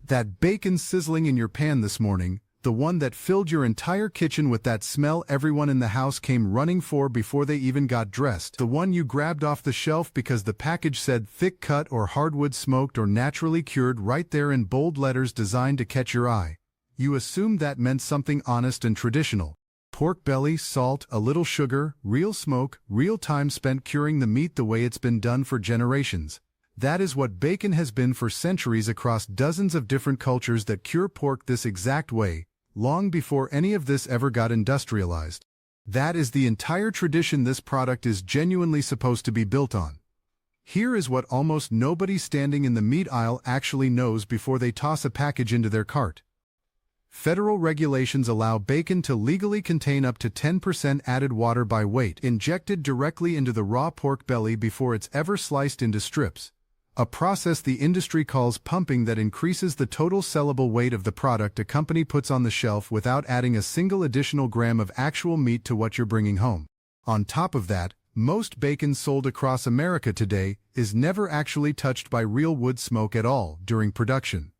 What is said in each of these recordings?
That bacon sizzling in your pan this morning, the one that filled your entire kitchen with that smell everyone in the house came running for before they even got dressed. The one you grabbed off the shelf because the package said thick cut or hardwood smoked or naturally cured right there in bold letters designed to catch your eye. You assumed that meant something honest and traditional. Pork belly, salt, a little sugar, real smoke, real time spent curing the meat the way it's been done for generations. That is what bacon has been for centuries across dozens of different cultures that cure pork this exact way, long before any of this ever got industrialized. That is the entire tradition this product is genuinely supposed to be built on. Here is what almost nobody standing in the meat aisle actually knows before they toss a package into their cart. Federal regulations allow bacon to legally contain up to 10% added water by weight injected directly into the raw pork belly before it's ever sliced into strips. A process the industry calls pumping that increases the total sellable weight of the product a company puts on the shelf without adding a single additional gram of actual meat to what you're bringing home. On top of that, most bacon sold across America today is never actually touched by real wood smoke at all during production.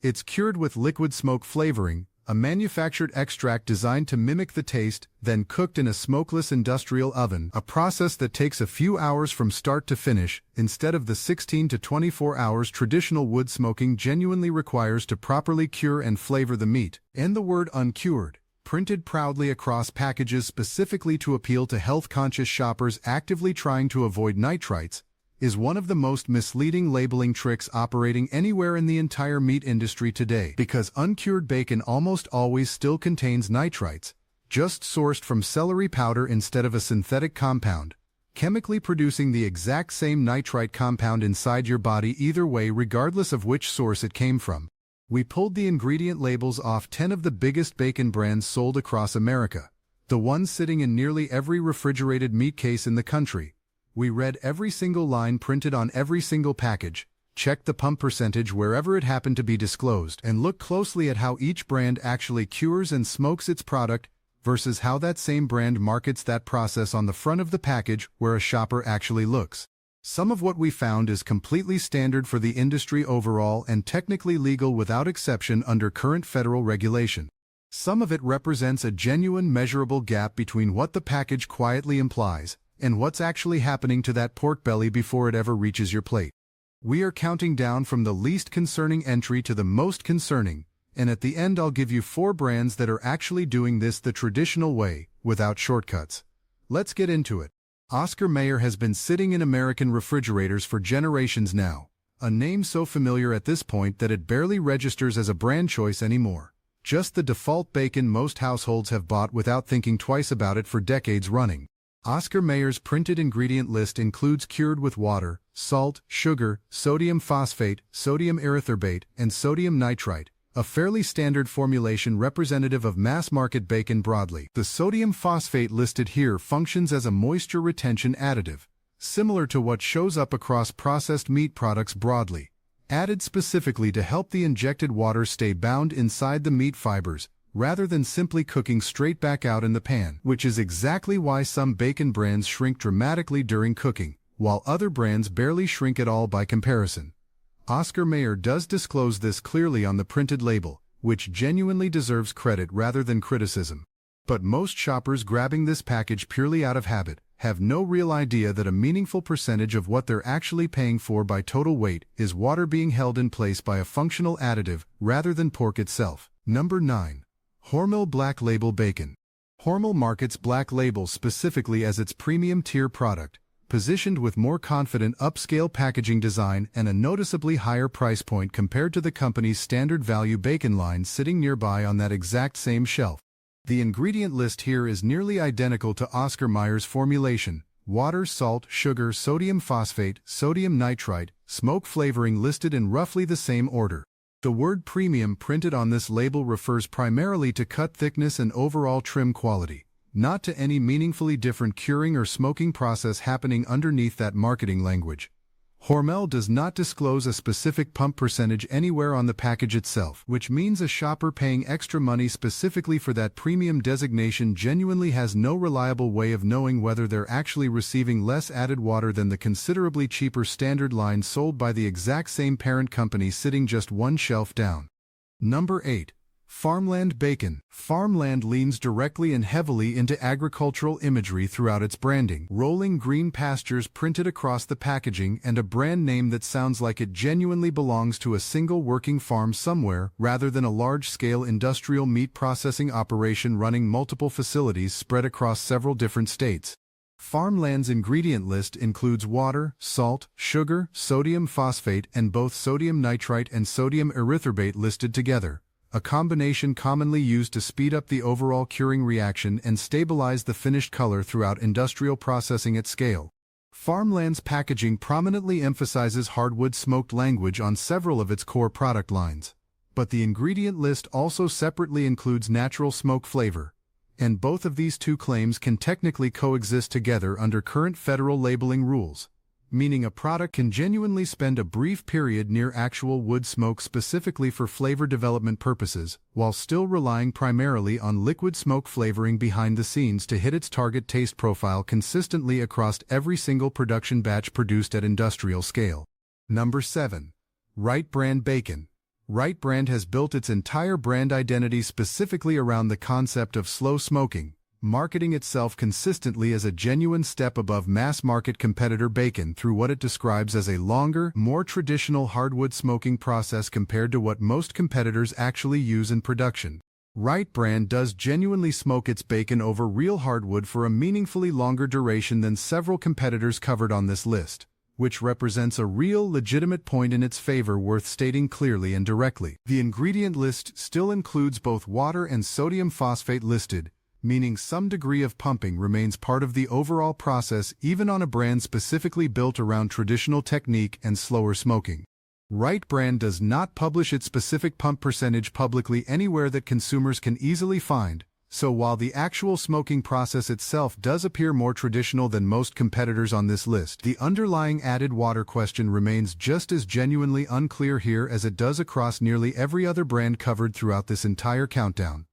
It's cured with liquid smoke flavoring, a manufactured extract designed to mimic the taste, then cooked in a smokeless industrial oven, a process that takes a few hours from start to finish, instead of the 16 to 24 hours traditional wood smoking genuinely requires to properly cure and flavor the meat. And the word uncured, printed proudly across packages specifically to appeal to health-conscious shoppers actively trying to avoid nitrites, is one of the most misleading labeling tricks operating anywhere in the entire meat industry today, because uncured bacon almost always still contains nitrites, just sourced from celery powder instead of a synthetic compound, chemically producing the exact same nitrite compound inside your body either way regardless of which source it came from. We pulled the ingredient labels off 10 of the biggest bacon brands sold across America, the ones sitting in nearly every refrigerated meat case in the country. We read every single line printed on every single package, checked the pump percentage wherever it happened to be disclosed, and looked closely at how each brand actually cures and smokes its product versus how that same brand markets that process on the front of the package where a shopper actually looks. Some of what we found is completely standard for the industry overall and technically legal without exception under current federal regulation. Some of it represents a genuine measurable gap between what the package quietly implies and what's actually happening to that pork belly before it ever reaches your plate. We are counting down from the least concerning entry to the most concerning, and at the end I'll give you 4 brands that are actually doing this the traditional way, without shortcuts. Let's get into it. Oscar Mayer has been sitting in American refrigerators for generations now, a name so familiar at this point that it barely registers as a brand choice anymore. Just the default bacon most households have bought without thinking twice about it for decades running. Oscar Mayer's printed ingredient list includes cured with water, salt, sugar, sodium phosphate, sodium erythorbate, and sodium nitrite, a fairly standard formulation representative of mass-market bacon broadly. The sodium phosphate listed here functions as a moisture retention additive, similar to what shows up across processed meat products broadly, added specifically to help the injected water stay bound inside the meat fibers, rather than simply cooking straight back out in the pan, which is exactly why some bacon brands shrink dramatically during cooking, while other brands barely shrink at all by comparison. Oscar Mayer does disclose this clearly on the printed label, which genuinely deserves credit rather than criticism. But most shoppers grabbing this package purely out of habit have no real idea that a meaningful percentage of what they're actually paying for by total weight is water being held in place by a functional additive rather than pork itself. Number 9. Hormel Black Label Bacon. Hormel markets Black Label specifically as its premium tier product, positioned with more confident upscale packaging design and a noticeably higher price point compared to the company's standard value bacon line sitting nearby on that exact same shelf. The ingredient list here is nearly identical to Oscar Mayer's formulation: water, salt, sugar, sodium phosphate, sodium nitrite, smoke flavoring listed in roughly the same order. The word premium printed on this label refers primarily to cut thickness and overall trim quality, not to any meaningfully different curing or smoking process happening underneath that marketing language. Hormel does not disclose a specific pump percentage anywhere on the package itself, which means a shopper paying extra money specifically for that premium designation genuinely has no reliable way of knowing whether they're actually receiving less added water than the considerably cheaper standard line sold by the exact same parent company sitting just one shelf down. Number 8. Farmland bacon. Farmland leans directly and heavily into agricultural imagery throughout its branding. Rolling green pastures printed across the packaging and a brand name that sounds like it genuinely belongs to a single working farm somewhere rather than a large-scale industrial meat processing operation running multiple facilities spread across several different states. Farmland's ingredient list includes water, salt, sugar, sodium phosphate, and both sodium nitrite and sodium erythorbate listed together, a combination commonly used to speed up the overall curing reaction and stabilize the finished color throughout industrial processing at scale. Farmland's packaging prominently emphasizes hardwood smoked language on several of its core product lines, but the ingredient list also separately includes natural smoke flavor, and both of these two claims can technically coexist together under current federal labeling rules, meaning a product can genuinely spend a brief period near actual wood smoke specifically for flavor development purposes, while still relying primarily on liquid smoke flavoring behind the scenes to hit its target taste profile consistently across every single production batch produced at industrial scale. Number 7. Wright Brand Bacon. Wright Brand has built its entire brand identity specifically around the concept of slow smoking, marketing itself consistently as a genuine step above mass-market competitor bacon through what it describes as a longer, more traditional hardwood smoking process compared to what most competitors actually use in production. Wright Brand does genuinely smoke its bacon over real hardwood for a meaningfully longer duration than several competitors covered on this list, which represents a real, legitimate point in its favor worth stating clearly and directly. The ingredient list still includes both water and sodium phosphate listed, meaning some degree of pumping remains part of the overall process even on a brand specifically built around traditional technique and slower smoking. Wright Brand does not publish its specific pump percentage publicly anywhere that consumers can easily find, so while the actual smoking process itself does appear more traditional than most competitors on this list, the underlying added water question remains just as genuinely unclear here as it does across nearly every other brand covered throughout this entire countdown.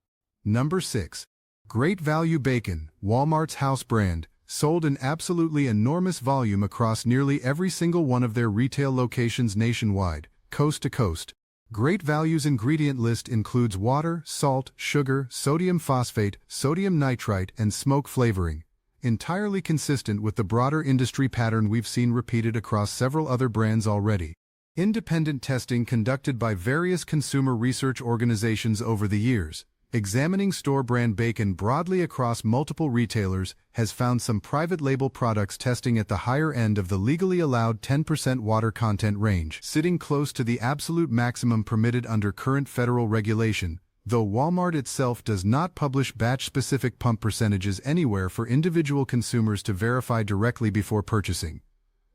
Number 6. Great Value Bacon, Walmart's house brand, sold in absolutely enormous volume across nearly every single one of their retail locations nationwide, coast to coast. Great Value's ingredient list includes water, salt, sugar, sodium phosphate, sodium nitrite, and smoke flavoring, entirely consistent with the broader industry pattern we've seen repeated across several other brands already. Independent testing conducted by various consumer research organizations over the years, examining store brand bacon broadly across multiple retailers, has found some private label products testing at the higher end of the legally allowed 10% water content range, sitting close to the absolute maximum permitted under current federal regulation, though Walmart itself does not publish batch-specific pump percentages anywhere for individual consumers to verify directly before purchasing.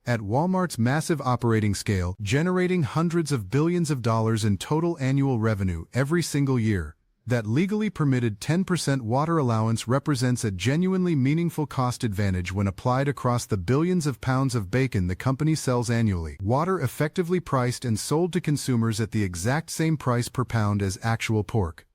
At Walmart's massive operating scale, generating hundreds of billions of dollars in total annual revenue every single year, that legally permitted 10% water allowance represents a genuinely meaningful cost advantage when applied across the billions of pounds of bacon the company sells annually. Water effectively priced and sold to consumers at the exact same price per pound as actual pork.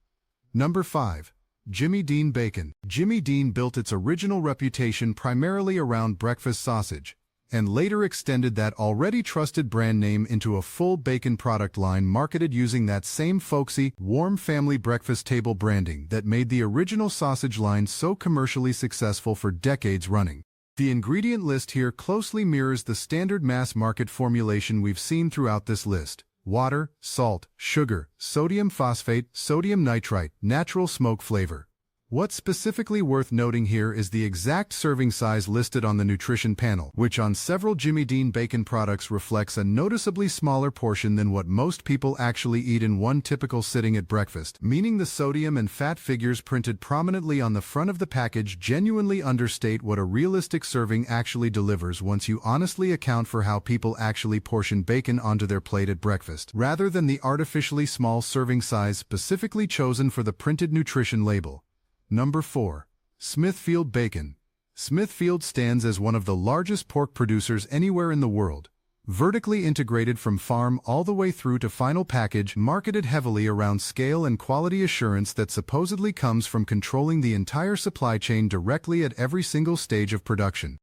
Number 5. Jimmy Dean Bacon. Jimmy Dean built its original reputation primarily around breakfast sausage, and later extended that already trusted brand name into a full bacon product line marketed using that same folksy, warm family breakfast table branding that made the original sausage line so commercially successful for decades running. The ingredient list here closely mirrors the standard mass market formulation we've seen throughout this list: water, salt, sugar, sodium phosphate, sodium nitrite, natural smoke flavor. What's specifically worth noting here is the exact serving size listed on the nutrition panel, which on several Jimmy Dean bacon products reflects a noticeably smaller portion than what most people actually eat in one typical sitting at breakfast, meaning the sodium and fat figures printed prominently on the front of the package genuinely understate what a realistic serving actually delivers once you honestly account for how people actually portion bacon onto their plate at breakfast, rather than the artificially small serving size specifically chosen for the printed nutrition label. Number 4. Smithfield Bacon. Smithfield stands as one of the largest pork producers anywhere in the world, vertically integrated from farm all the way through to final package, marketed heavily around scale and quality assurance that supposedly comes from controlling the entire supply chain directly at every single stage of production.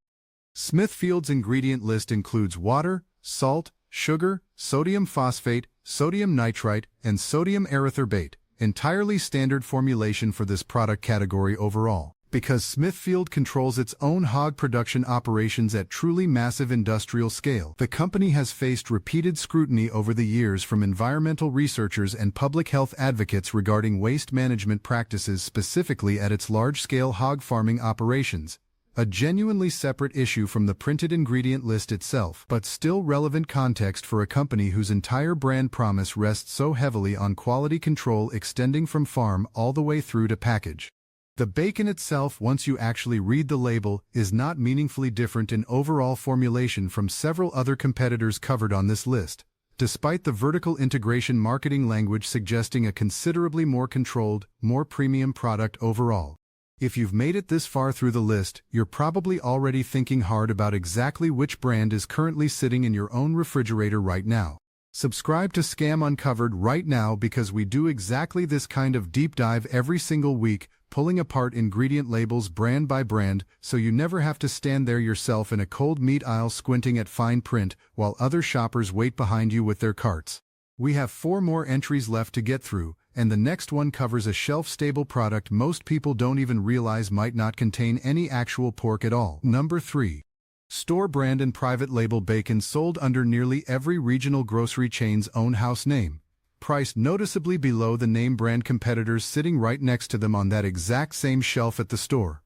Smithfield's ingredient list includes water, salt, sugar, sodium phosphate, sodium nitrite, and sodium erythorbate, entirely standard formulation for this product category overall. Because Smithfield controls its own hog production operations at truly massive industrial scale, the company has faced repeated scrutiny over the years from environmental researchers and public health advocates regarding waste management practices specifically at its large-scale hog farming operations, a genuinely separate issue from the printed ingredient list itself, but still relevant context for a company whose entire brand promise rests so heavily on quality control extending from farm all the way through to package. The bacon itself, once you actually read the label, is not meaningfully different in overall formulation from several other competitors covered on this list, despite the vertical integration marketing language suggesting a considerably more controlled, more premium product overall. If you've made it this far through the list, you're probably already thinking hard about exactly which brand is currently sitting in your own refrigerator right now. Subscribe to Scam Uncovered right now because we do exactly this kind of deep dive every single week, pulling apart ingredient labels brand by brand so you never have to stand there yourself in a cold meat aisle squinting at fine print while other shoppers wait behind you with their carts. We have 4 more entries left to get through, and the next one covers a shelf-stable product most people don't even realize might not contain any actual pork at all. Number 3. Store brand and private label bacon sold under nearly every regional grocery chain's own house name, priced noticeably below the name brand competitors sitting right next to them on that exact same shelf at the store.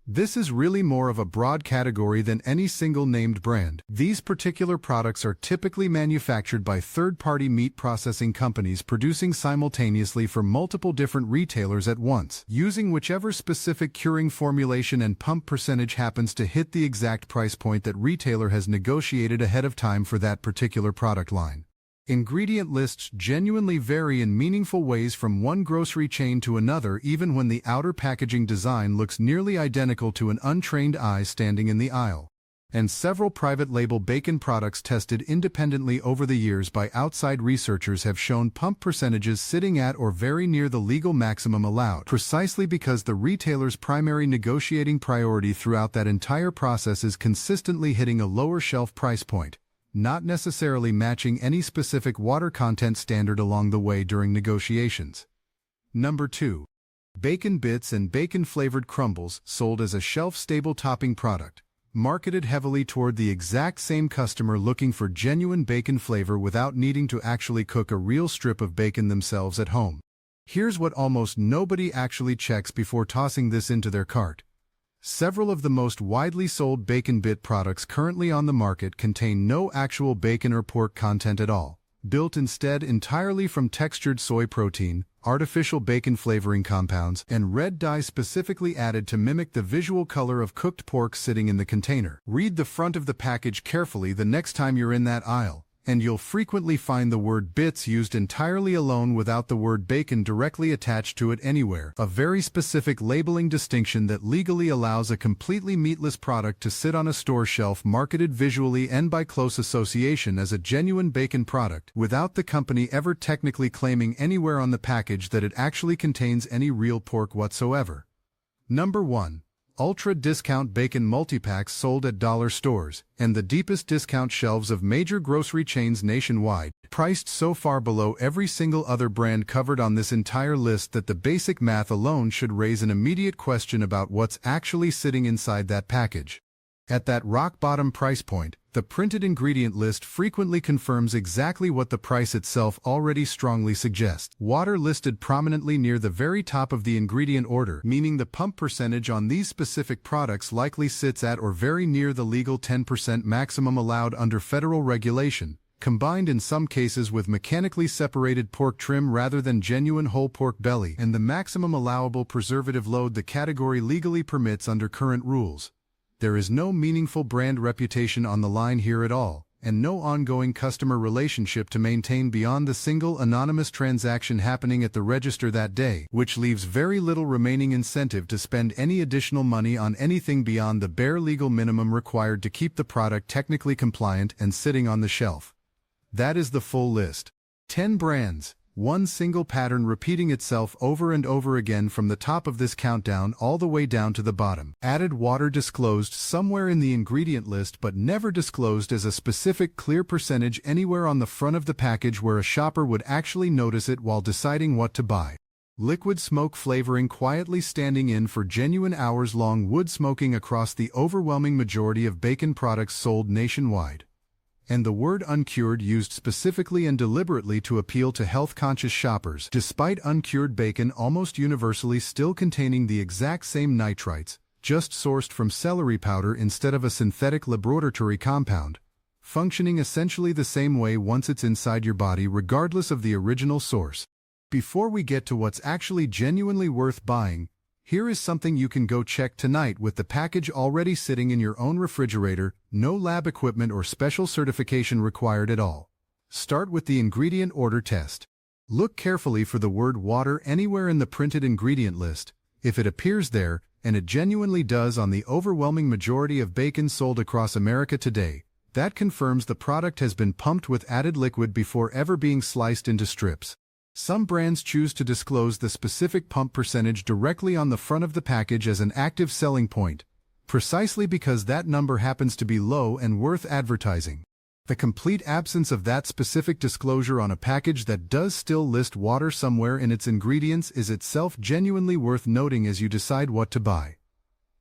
This is really more of a broad category than any single named brand. These particular products are typically manufactured by third-party meat processing companies producing simultaneously for multiple different retailers at once, using whichever specific curing formulation and pump percentage happens to hit the exact price point that retailer has negotiated ahead of time for that particular product line. Ingredient lists genuinely vary in meaningful ways from one grocery chain to another even when the outer packaging design looks nearly identical to an untrained eye standing in the aisle. And several private label bacon products tested independently over the years by outside researchers have shown pump percentages sitting at or very near the legal maximum allowed, precisely because the retailer's primary negotiating priority throughout that entire process is consistently hitting a lower shelf price point, not necessarily matching any specific water content standard along the way during negotiations. Number 2. Bacon bits and bacon-flavored crumbles sold as a shelf-stable topping product, marketed heavily toward the exact same customer looking for genuine bacon flavor without needing to actually cook a real strip of bacon themselves at home. Here's what almost nobody actually checks before tossing this into their cart. Several of the most widely sold bacon bit products currently on the market contain no actual bacon or pork content at all, built instead entirely from textured soy protein, artificial bacon flavoring compounds, and red dye specifically added to mimic the visual color of cooked pork sitting in the container. Read the front of the package carefully the next time you're in that aisle, and you'll frequently find the word bits used entirely alone without the word bacon directly attached to it anywhere, a very specific labeling distinction that legally allows a completely meatless product to sit on a store shelf marketed visually and by close association as a genuine bacon product, without the company ever technically claiming anywhere on the package that it actually contains any real pork whatsoever. Number 1. Ultra discount bacon multipacks sold at dollar stores and the deepest discount shelves of major grocery chains nationwide, priced so far below every single other brand covered on this entire list that the basic math alone should raise an immediate question about what's actually sitting inside that package. At that rock-bottom price point, the printed ingredient list frequently confirms exactly what the price itself already strongly suggests. Water listed prominently near the very top of the ingredient order, meaning the pump percentage on these specific products likely sits at or very near the legal 10% maximum allowed under federal regulation, combined in some cases with mechanically separated pork trim rather than genuine whole pork belly, and the maximum allowable preservative load the category legally permits under current rules. There is no meaningful brand reputation on the line here at all, and no ongoing customer relationship to maintain beyond the single anonymous transaction happening at the register that day, which leaves very little remaining incentive to spend any additional money on anything beyond the bare legal minimum required to keep the product technically compliant and sitting on the shelf. That is the full list. 10 brands, one single pattern repeating itself over and over again from the top of this countdown all the way down to the bottom. Added water disclosed somewhere in the ingredient list but never disclosed as a specific clear percentage anywhere on the front of the package where a shopper would actually notice it while deciding what to buy. Liquid smoke flavoring quietly standing in for genuine hours-long wood smoking across the overwhelming majority of bacon products sold nationwide. And the word uncured used specifically and deliberately to appeal to health-conscious shoppers, despite uncured bacon almost universally still containing the exact same nitrites, just sourced from celery powder instead of a synthetic laboratory compound, functioning essentially the same way once it's inside your body regardless of the original source. Before we get to what's actually genuinely worth buying, here is something you can go check tonight with the package already sitting in your own refrigerator, no lab equipment or special certification required at all. Start with the ingredient order test. Look carefully for the word water anywhere in the printed ingredient list. If it appears there, and it genuinely does on the overwhelming majority of bacon sold across America today, that confirms the product has been pumped with added liquid before ever being sliced into strips. Some brands choose to disclose the specific pump percentage directly on the front of the package as an active selling point, precisely because that number happens to be low and worth advertising. The complete absence of that specific disclosure on a package that does still list water somewhere in its ingredients is itself genuinely worth noting as you decide what to buy.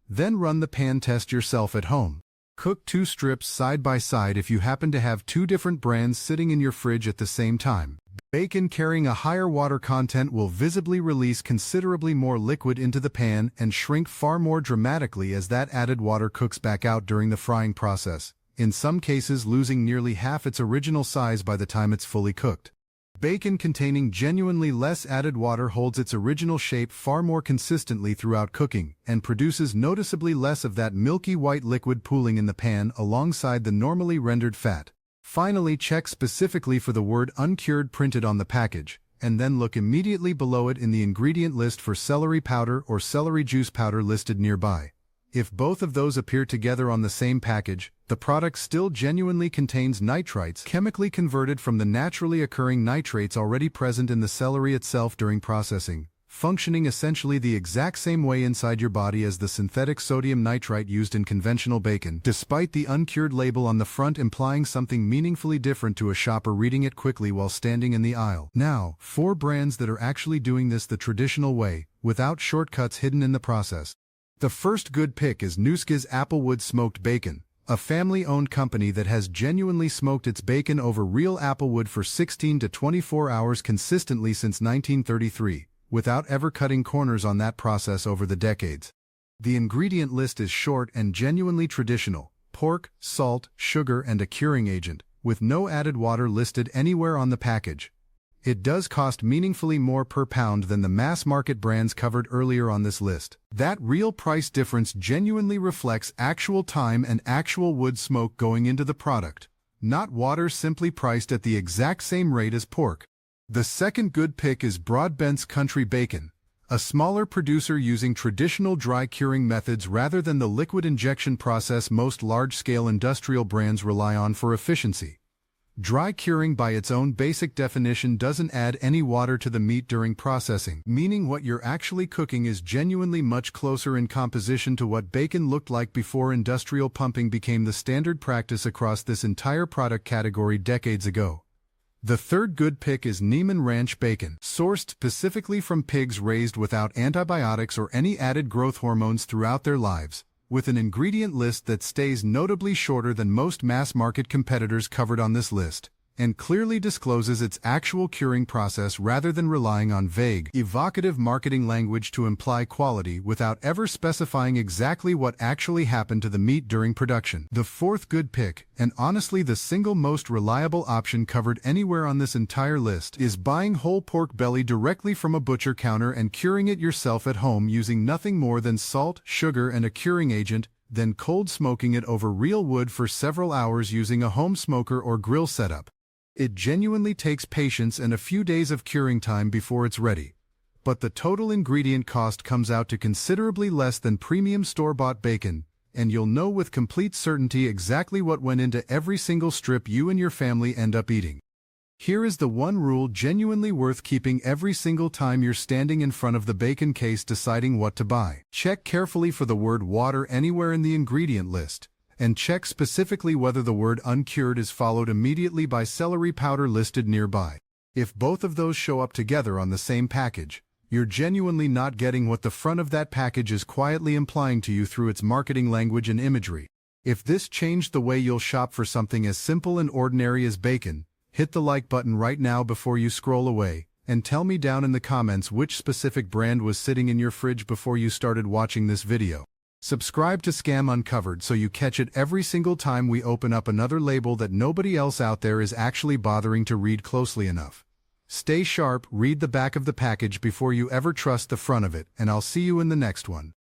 Then run the pan test yourself at home. Cook 2 strips side by side if you happen to have 2 different brands sitting in your fridge at the same time. Bacon carrying a higher water content will visibly release considerably more liquid into the pan and shrink far more dramatically as that added water cooks back out during the frying process, in some cases losing nearly half its original size by the time it's fully cooked. Bacon containing genuinely less added water holds its original shape far more consistently throughout cooking and produces noticeably less of that milky white liquid pooling in the pan alongside the normally rendered fat. Finally, check specifically for the word uncured printed on the package, and then look immediately below it in the ingredient list for celery powder or celery juice powder listed nearby. If both of those appear together on the same package, the product still genuinely contains nitrites chemically converted from the naturally occurring nitrates already present in the celery itself during processing, functioning essentially the exact same way inside your body as the synthetic sodium nitrite used in conventional bacon, despite the uncured label on the front implying something meaningfully different to a shopper reading it quickly while standing in the aisle. Now, 4 brands that are actually doing this the traditional way, without shortcuts hidden in the process. The first good pick is Nooska's Applewood Smoked Bacon, a family-owned company that has genuinely smoked its bacon over real applewood for 16 to 24 hours consistently since 1933. Without ever cutting corners on that process over the decades. The ingredient list is short and genuinely traditional: pork, salt, sugar, and a curing agent, with no added water listed anywhere on the package. It does cost meaningfully more per pound than the mass-market brands covered earlier on this list. That real price difference genuinely reflects actual time and actual wood smoke going into the product, not water simply priced at the exact same rate as pork. The second good pick is Broadbent's Country Bacon, a smaller producer using traditional dry curing methods rather than the liquid injection process most large-scale industrial brands rely on for efficiency. Dry curing by its own basic definition doesn't add any water to the meat during processing, meaning what you're actually cooking is genuinely much closer in composition to what bacon looked like before industrial pumping became the standard practice across this entire product category decades ago. The third good pick is Neiman Ranch Bacon, sourced specifically from pigs raised without antibiotics or any added growth hormones throughout their lives, with an ingredient list that stays notably shorter than most mass-market competitors covered on this list, and clearly discloses its actual curing process rather than relying on vague, evocative marketing language to imply quality without ever specifying exactly what actually happened to the meat during production. The fourth good pick, and honestly the single most reliable option covered anywhere on this entire list, is buying whole pork belly directly from a butcher counter and curing it yourself at home using nothing more than salt, sugar, and a curing agent, then cold smoking it over real wood for several hours using a home smoker or grill setup. It genuinely takes patience and a few days of curing time before it's ready, but the total ingredient cost comes out to considerably less than premium store-bought bacon, and you'll know with complete certainty exactly what went into every single strip you and your family end up eating. Here is the one rule genuinely worth keeping every single time you're standing in front of the bacon case deciding what to buy. Check carefully for the word water anywhere in the ingredient list, and check specifically whether the word uncured is followed immediately by celery powder listed nearby. If both of those show up together on the same package, you're genuinely not getting what the front of that package is quietly implying to you through its marketing language and imagery. If this changed the way you'll shop for something as simple and ordinary as bacon, hit the like button right now before you scroll away, and tell me down in the comments which specific brand was sitting in your fridge before you started watching this video. Subscribe to Scam Uncovered so you catch it every single time we open up another label that nobody else out there is actually bothering to read closely enough. Stay sharp, read the back of the package before you ever trust the front of it, and I'll see you in the next one.